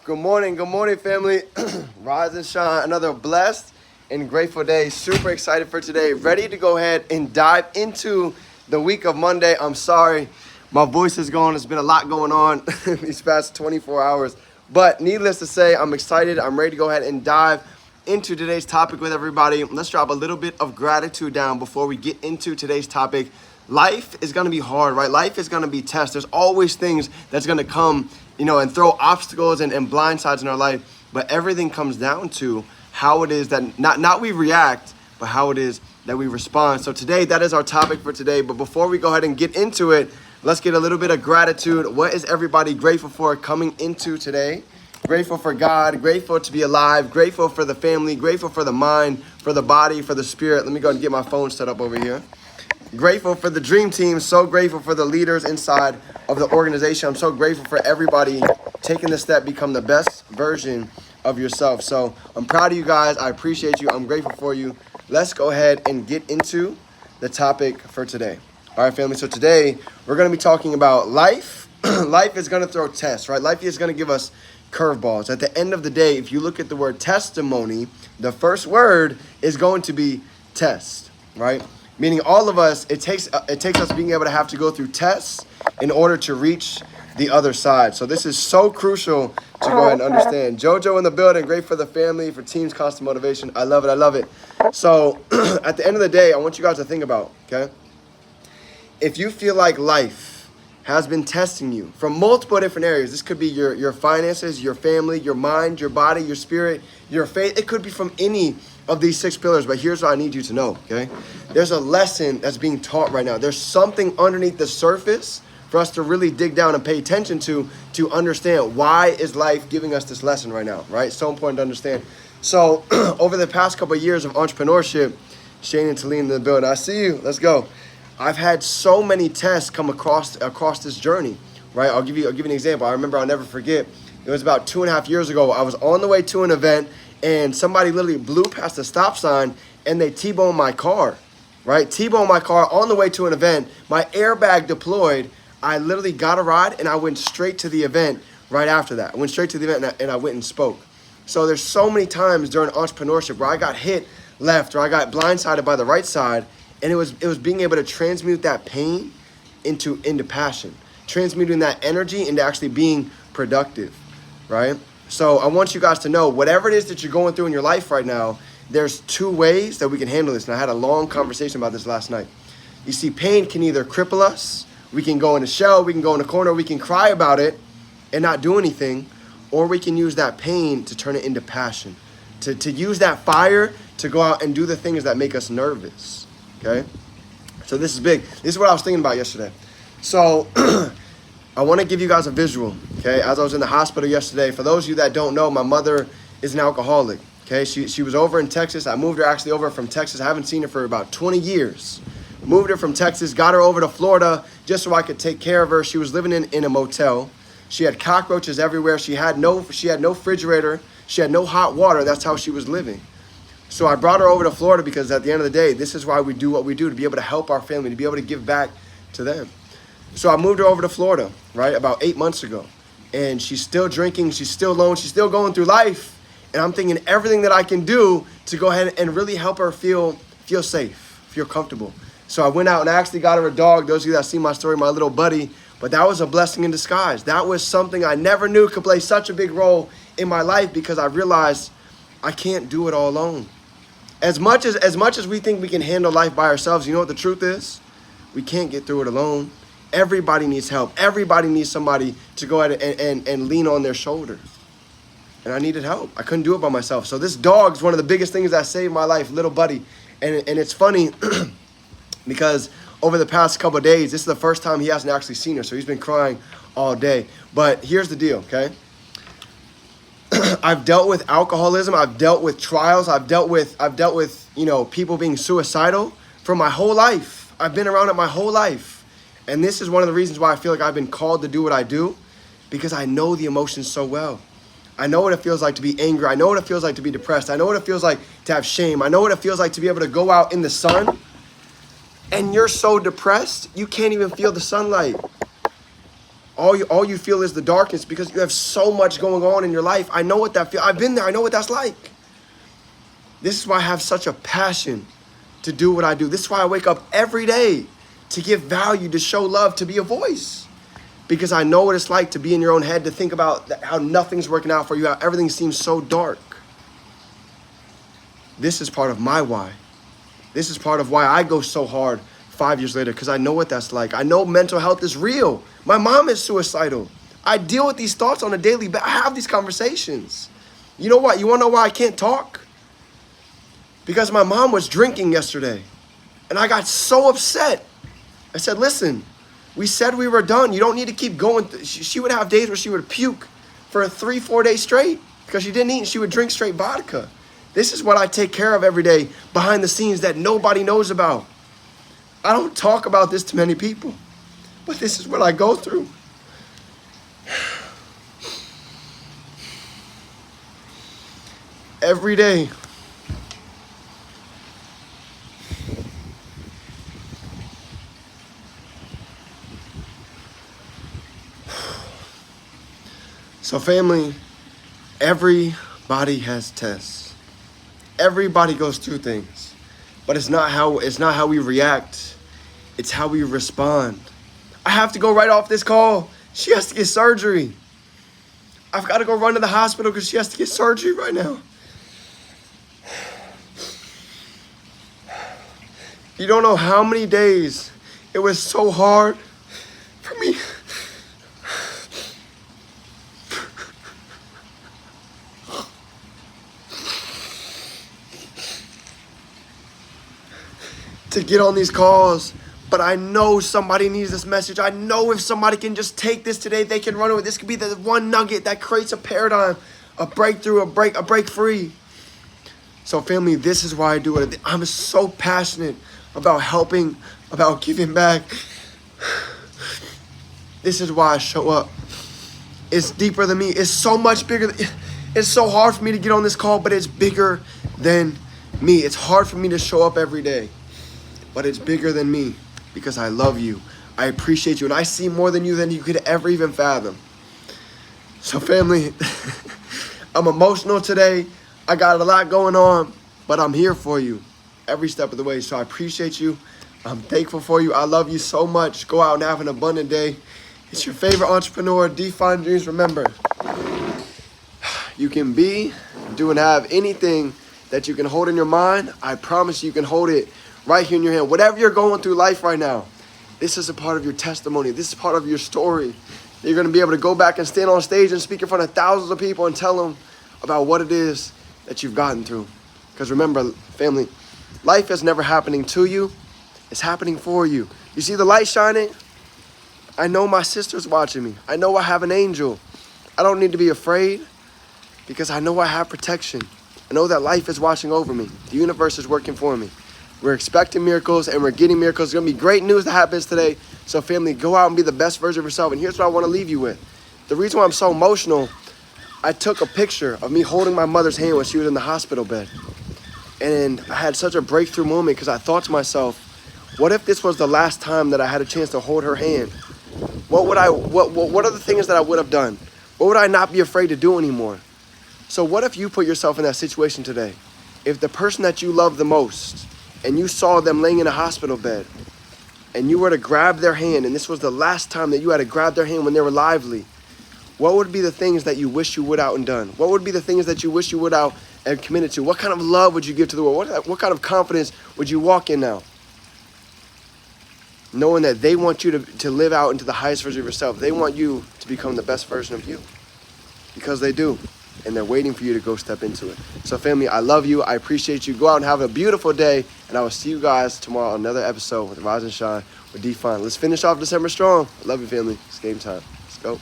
Good morning, family. Rise and shine. Another blessed and grateful day. Super excited for today. Ready to go ahead and dive into the week of Monday. I'm sorry, my voice is gone. There's been a lot going on these past 24 hours. But needless to say, I'm excited. I'm ready to go ahead and dive into today's topic with everybody. Let's drop a little bit of gratitude down before we get into today's topic. Life is going to be hard, right? Life is going to be tests. There's always things that's going to come, and throw obstacles and blind sides in our life. But everything comes down to how it is that not we react, but how it is that we respond. So today, that is our topic for today. But before we go ahead and get into it, let's get a little bit of gratitude. What is everybody grateful for coming into today? Grateful for God, grateful to be alive, grateful for the family, grateful for the mind, for the body, for the spirit. Let me go ahead and get my phone set up over here. Grateful for the dream team, so grateful for the leaders inside of the organization. I'm so grateful for everybody taking the step, become the best version of yourself. So I'm proud of you guys. I appreciate you. I'm grateful for you. Let's go ahead and get into the topic for today. All right, family. So today we're going to be talking about life. Life is going to throw tests, right? Life is going to give us curveballs. At the end of the day, if you look at the word testimony, the first word is going to be test, right? Meaning all of us, it takes us being able to have to go through tests in order to reach the other side. So this is so crucial to go ahead and understand. JoJo in the building, great for the family, for teams, constant motivation. I love it. So at the end of the day, I want you guys to think about, okay? If you feel like life has been testing you from multiple different areas, this could be your finances, your family, your mind, your body, your spirit, your faith. It could be from any of these 6 pillars, but here's what I need you to know, okay? There's a lesson that's being taught right now. There's something underneath the surface for us to really dig down and pay attention to understand why is life giving us this lesson right now, right? So important to understand. So over the past couple of years of entrepreneurship, Shane and Talene in the building, I see you, let's go. I've had so many tests come across this journey, right? I'll give you an example. I remember, I'll never forget, it was about 2.5 years ago. I was on the way to an event, and somebody literally blew past the stop sign and they T-boned my car, right? T-boned my car on the way to an event. My airbag deployed. I literally got a ride and I went straight to the event right after that. I went straight to the event and I went and spoke. So there's so many times during entrepreneurship where I got hit left or I got blindsided by the right side, and it was being able to transmute that pain into passion, transmuting that energy into actually being productive, right? So I want you guys to know, whatever it is that you're going through in your life right now, there's 2 ways that we can handle this. And I had a long conversation about this last night. You see, pain can either cripple us, we can go in a shell, we can go in a corner, we can cry about it and not do anything, or we can use that pain to turn it into passion, to use that fire to go out and do the things that make us nervous, okay? So this is big. This is what I was thinking about yesterday. So I want to give you guys a visual, okay? As I was in the hospital yesterday, for those of you that don't know, my mother is an alcoholic, okay? She was over in Texas. I moved her actually over from Texas. I haven't seen her for about 20 years. Moved her from Texas, got her over to Florida just so I could take care of her. She was living in a motel. She had cockroaches everywhere. She had no refrigerator. She had no hot water. That's how she was living. So I brought her over to Florida because at the end of the day, this is why we do what we do, to be able to help our family, to be able to give back to them. So I moved her over to Florida, right, about 8 months ago. And she's still drinking, she's still alone, she's still going through life. And I'm thinking everything that I can do to go ahead and really help her feel safe, feel comfortable. So I went out and I actually got her a dog. Those of you that see my story, my little buddy. But that was a blessing in disguise. That was something I never knew could play such a big role in my life, because I realized I can't do it all alone. As much as we think we can handle life by ourselves, you know what the truth is? We can't get through it alone. Everybody needs help. Everybody needs somebody to go ahead and lean on their shoulder. And I needed help. I couldn't do it by myself. So this dog's one of the biggest things that saved my life, little buddy. And it's funny because over the past couple of days, this is the first time he hasn't actually seen her. So he's been crying all day. But here's the deal, okay? I've dealt with alcoholism. I've dealt with trials. I've dealt with people being suicidal for my whole life. I've been around it my whole life. And this is one of the reasons why I feel like I've been called to do what I do, because I know the emotions so well. I know what it feels like to be angry. I know what it feels like to be depressed. I know what it feels like to have shame. I know what it feels like to be able to go out in the sun and you're so depressed, you can't even feel the sunlight. all you feel is the darkness because you have so much going on in your life. I know what that feels. I've been there. I know what that's like. This is why I have such a passion to do what I do. This is why I wake up every day to give value, to show love, to be a voice. Because I know what it's like to be in your own head, to think about how nothing's working out for you, how everything seems so dark. This is part of my why. This is part of why I go so hard 5 years later, because I know what that's like. I know mental health is real. My mom is suicidal. I deal with these thoughts on a daily basis. I have these conversations. You know what? You want to know why I can't talk? Because my mom was drinking yesterday, and I got so upset. I said, listen, we said we were done. You don't need to keep going. She would have days where she would puke for 3-4 days straight because she didn't eat, and she would drink straight vodka. This is what I take care of every day behind the scenes that nobody knows about. I don't talk about this to many people, but this is what I go through. Every day. So family, everybody has tests. Everybody goes through things, but it's not how we react. It's how we respond. I have to go right off this call. She has to get surgery. I've got to go run to the hospital because she has to get surgery right now. You don't know how many days it was so hard for me. To get on these calls, but I know somebody needs this message. I know if somebody can just take this today, they can run with it. This could be the one nugget that creates a paradigm, a breakthrough, a break free. So family, this is why I do it. I'm so passionate about helping, about giving back. This is why I show up. It's deeper than me. It's so much bigger. It's so hard for me to get on this call, but it's bigger than me. It's hard for me to show up every day, but it's bigger than me because I love you. I appreciate you, and I see more than you could ever even fathom. So family, I'm emotional today. I got a lot going on, but I'm here for you every step of the way. So I appreciate you. I'm thankful for you. I love you so much. Go out and have an abundant day. It's your favorite entrepreneur, Define Dreams. Remember, you can be, do, and have anything that you can hold in your mind. I promise you can hold it right here in your hand. Whatever you're going through life right now, this is a part of your testimony. This is part of your story. You're going to be able to go back and stand on stage and speak in front of thousands of people and tell them about what it is that you've gotten through. Because remember, family, life is never happening to you. It's happening for you. You see the light shining? I know my sister's watching me. I know I have an angel. I don't need to be afraid because I know I have protection. I know that life is watching over me. The universe is working for me. We're expecting miracles and we're getting miracles. There's going to be great news that happens today. So family, go out and be the best version of yourself. And here's what I want to leave you with. The reason why I'm so emotional, I took a picture of me holding my mother's hand when she was in the hospital bed. And I had such a breakthrough moment because I thought to myself, what if this was the last time that I had a chance to hold her hand? What are the things that I would have done? What would I not be afraid to do anymore? So what if you put yourself in that situation today? If the person that you love the most and you saw them laying in a hospital bed and you were to grab their hand and this was the last time that you had to grab their hand when they were lively, what would be the things that you wish you would out and done? What would be the things that you wish you would out and committed to? What kind of love would you give to the world? What kind of confidence would you walk in now? Knowing that they want you to live out into the highest version of yourself. They want you to become the best version of you. Because they do. And they're waiting for you to go step into it. So family, I love you. I appreciate you. Go out and have a beautiful day. And I will see you guys tomorrow on another episode with Rise and Shine with Define. Let's finish off December strong. I love you, family. It's game time. Let's go.